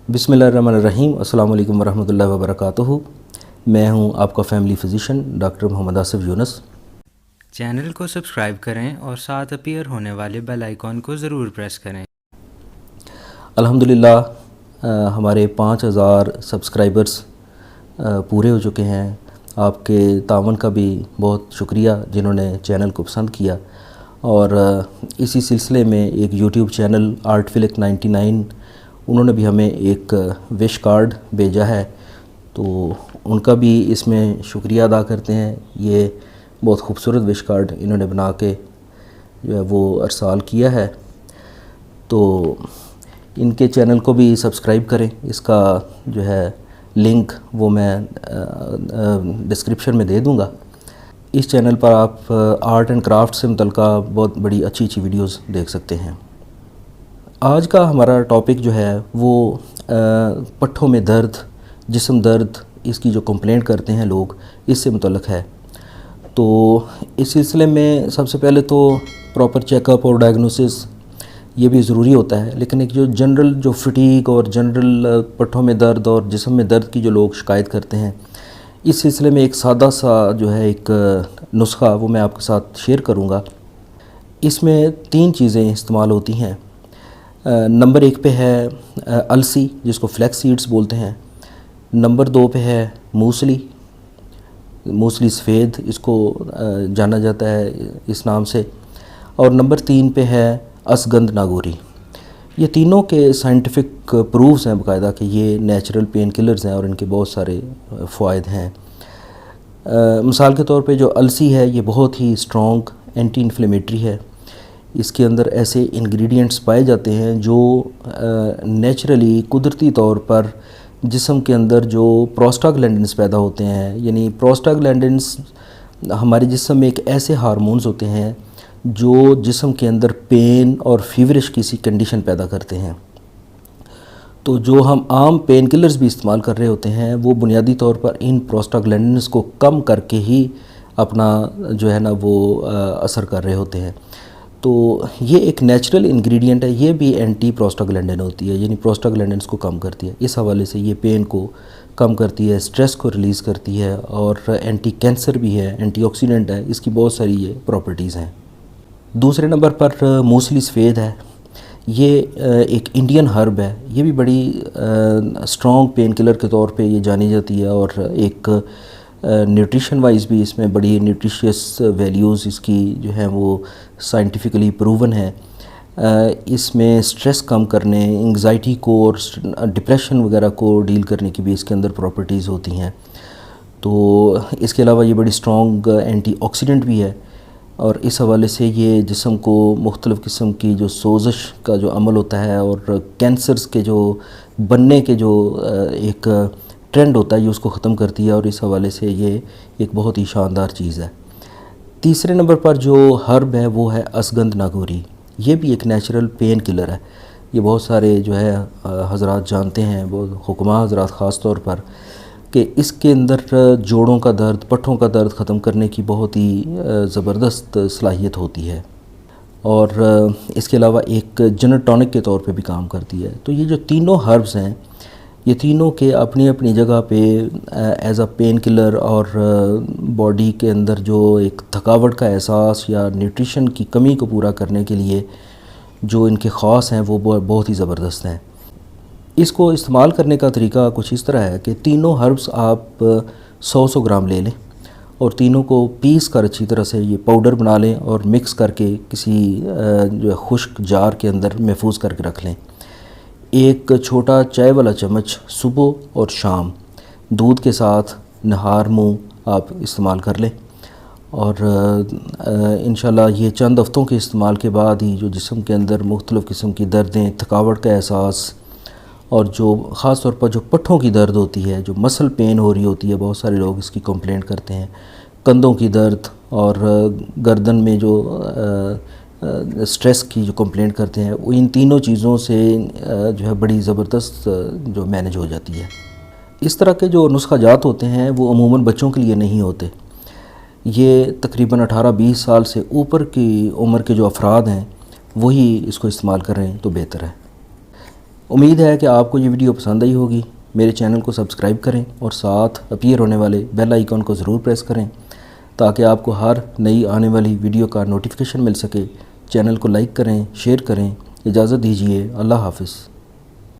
बिस्मिल्लाहिर्रहमानिर्रहीम। अस्सलाम वालेकुम वरहमतुल्लाहि वबरकातुहू। मैं हूं आपका family physician doctor Mohammad Asif Younas. Channel को सब्सक्राइब करें और साथ अपीयर होने वाले बेल आइकॉन को ज़रूर प्रेस करें। अल्हम्दुलिल्लाह हमारे 5000 सब्सक्राइबर्स पूरे हो चुके हैं। आपके तावन का भी बहुत शुक्रिया जिन्होंने चैनल को पसंद किया। और इसी सिलसिले में एक यूट्यूब चैनल आर्टफिलिक 99 उन्होंने भी हमें एक विश कार्ड भेजा है, तो उनका भी इसमें शुक्रिया अदा करते हैं। ये बहुत खूबसूरत विश कार्ड इन्होंने बना के जो है वो अरसाल किया है, तो इनके चैनल को भी सब्सक्राइब करें। इसका जो है लिंक वो मैं डिस्क्रिप्शन में दे दूँगा। इस चैनल पर आप आर्ट एंड क्राफ्ट से मुतल्लिक़ बहुत बड़ी अच्छी अच्छी वीडियोस देख सकते हैं। आज का हमारा टॉपिक जो है वो पट्ठों में दर्द, जिस्म दर्द, इसकी जो कंप्लेंट करते हैं लोग, इससे मुतल्लिक़ है। तो इस सिलसिले में सबसे पहले तो प्रॉपर चेकअप और डायग्नोसिस ये भी ज़रूरी होता है, लेकिन एक जो जनरल जो फटीग और जनरल पट्ठों में दर्द और जिस्म में दर्द की जो लोग शिकायत करते हैं, इस सिलसिले में एक सादा सा जो है एक नुस्खा वो मैं आपके साथ शेयर करूँगा। इसमें 3 चीज़ें इस्तेमाल होती हैं। नंबर 1 पे है अलसी, जिसको फ्लैक्स सीड्स बोलते हैं। नंबर 2 पे है मूसली, मूसली सफ़ेद इसको जाना जाता है इस नाम से। और नंबर 3 पे है असगंध नागौरी। ये तीनों के साइंटिफिक प्रूफ्स हैं बाकायदा कि ये नेचुरल पेन किलर्स हैं और इनके बहुत सारे फ़ायदे हैं। मिसाल के तौर पे जो अलसी है ये बहुत ही स्ट्रॉन्ग एंटी इन्फ्लेमेटरी है। इसके अंदर ऐसे इंग्रेडिएंट्स पाए जाते हैं जो नेचुरली कुदरती तौर पर जिस्म के अंदर जो प्रोस्टाग्लैंडिन्स पैदा होते हैं, यानी प्रोस्टाग्लैंडिन्स हमारे जिस्म में एक ऐसे हार्मोन्स होते हैं जो जिस्म के अंदर पेन और फीवरिश किसी कंडीशन पैदा करते हैं। तो जो हम आम पेन किलर्स भी इस्तेमाल कर रहे होते हैं वो बुनियादी तौर पर इन प्रोस्टाग्लैंडिन्स को कम करके ही अपना जो है ना वो असर कर रहे होते हैं। तो ये एक नेचुरल इंग्रेडिएंट है, ये भी एंटी प्रोस्टाग्लैंडिन होती है, यानी प्रोस्टाग्लैंडिन्स को कम करती है। इस हवाले से ये पेन को कम करती है, स्ट्रेस को रिलीज़ करती है और एंटी कैंसर भी है, एंटीऑक्सीडेंट है, इसकी बहुत सारी ये प्रॉपर्टीज़ हैं। दूसरे नंबर पर मूसली सफ़ेद है। ये एक इंडियन हर्ब है, ये भी बड़ी स्ट्रॉन्ग पेन किलर के तौर पे ये जानी जाती है और एक न्यूट्रिशन वाइज भी इसमें बड़ी न्यूट्रिशियस वैल्यूज़ इसकी जो है वो साइंटिफिकली प्रूवन है। इसमें स्ट्रेस कम करने, एंग्जाइटी को और डिप्रेशन वगैरह को डील करने की भी इसके अंदर प्रॉपर्टीज़ होती हैं। तो इसके अलावा ये बड़ी स्ट्रॉन्ग एंटीऑक्सीडेंट भी है और इस हवाले से ये जिस्म को मुख्तलिफ़ किस्म की जो सोजिश का जो अमल होता है और कैंसर्स के जो बनने के जो एक ट्रेंड होता है ये उसको ख़त्म करती है और इस हवाले से ये एक बहुत ही शानदार चीज़ है। तीसरे नंबर पर जो हर्ब है वो है असगंध नागौरी। ये भी एक नेचुरल पेन किलर है। ये बहुत सारे जो है हज़रात जानते हैं, बहुत हुक्मा हज़रात ख़ास तौर पर, कि इसके अंदर जोड़ों का दर्द, पट्ठों का दर्द ख़त्म करने की बहुत ही ज़बरदस्त सलाहियत होती है और इसके अलावा एक जनरल टॉनिक के तौर पे भी काम करती है। तो ये जो तीनों हर्ब्स हैं ये तीनों के अपनी अपनी जगह पे एज अ पेन किलर और बॉडी के अंदर जो एक थकावट का एहसास या न्यूट्रिशन की कमी को पूरा करने के लिए जो इनके ख़ास हैं वो बहुत ही ज़बरदस्त हैं। इसको इस्तेमाल करने का तरीका कुछ इस तरह है कि तीनों हर्ब्स आप 100 ग्राम ले लें और तीनों को पीस कर अच्छी तरह से ये पाउडर बना लें और मिक्स करके किसी जो खुश्क जार के अंदर महफूज करके रख लें। एक छोटा चाय वाला चम्मच सुबह और शाम दूध के साथ नहार मुँह आप इस्तेमाल कर लें और इंशाल्लाह ये चंद हफ़्तों के इस्तेमाल के बाद ही जो जिस्म के अंदर मुख्तलिफ़ किस्म की दर्दें, थकावट का एहसास और जो ख़ास तौर पर जो पट्ठों की दर्द होती है, जो मसल पेन हो रही होती है, बहुत सारे लोग इसकी कंप्लेंट करते हैं, कंधों की दर्द और गर्दन में जो स्ट्रेस की जो कंप्लेंट करते हैं, वो इन तीनों चीज़ों से जो है बड़ी ज़बरदस्त जो मैनेज हो जाती है। इस तरह के जो नुस्खा जात होते हैं वो अमूमन बच्चों के लिए नहीं होते। ये तकरीबन 18-20 साल से ऊपर की उम्र के जो अफराद हैं वही इसको इस्तेमाल करें तो बेहतर है। امید ہے کہ آپ کو یہ ویڈیو پسند آئی ہوگی۔ میرے چینل کو سبسکرائب کریں اور ساتھ اپیئر ہونے والے بیل آئیکن کو ضرور پریس کریں تاکہ آپ کو ہر نئی آنے والی ویڈیو کا نوٹیفیکیشن مل سکے۔ چینل کو لائک کریں، شیئر کریں۔ اجازت دیجیے، اللہ حافظ۔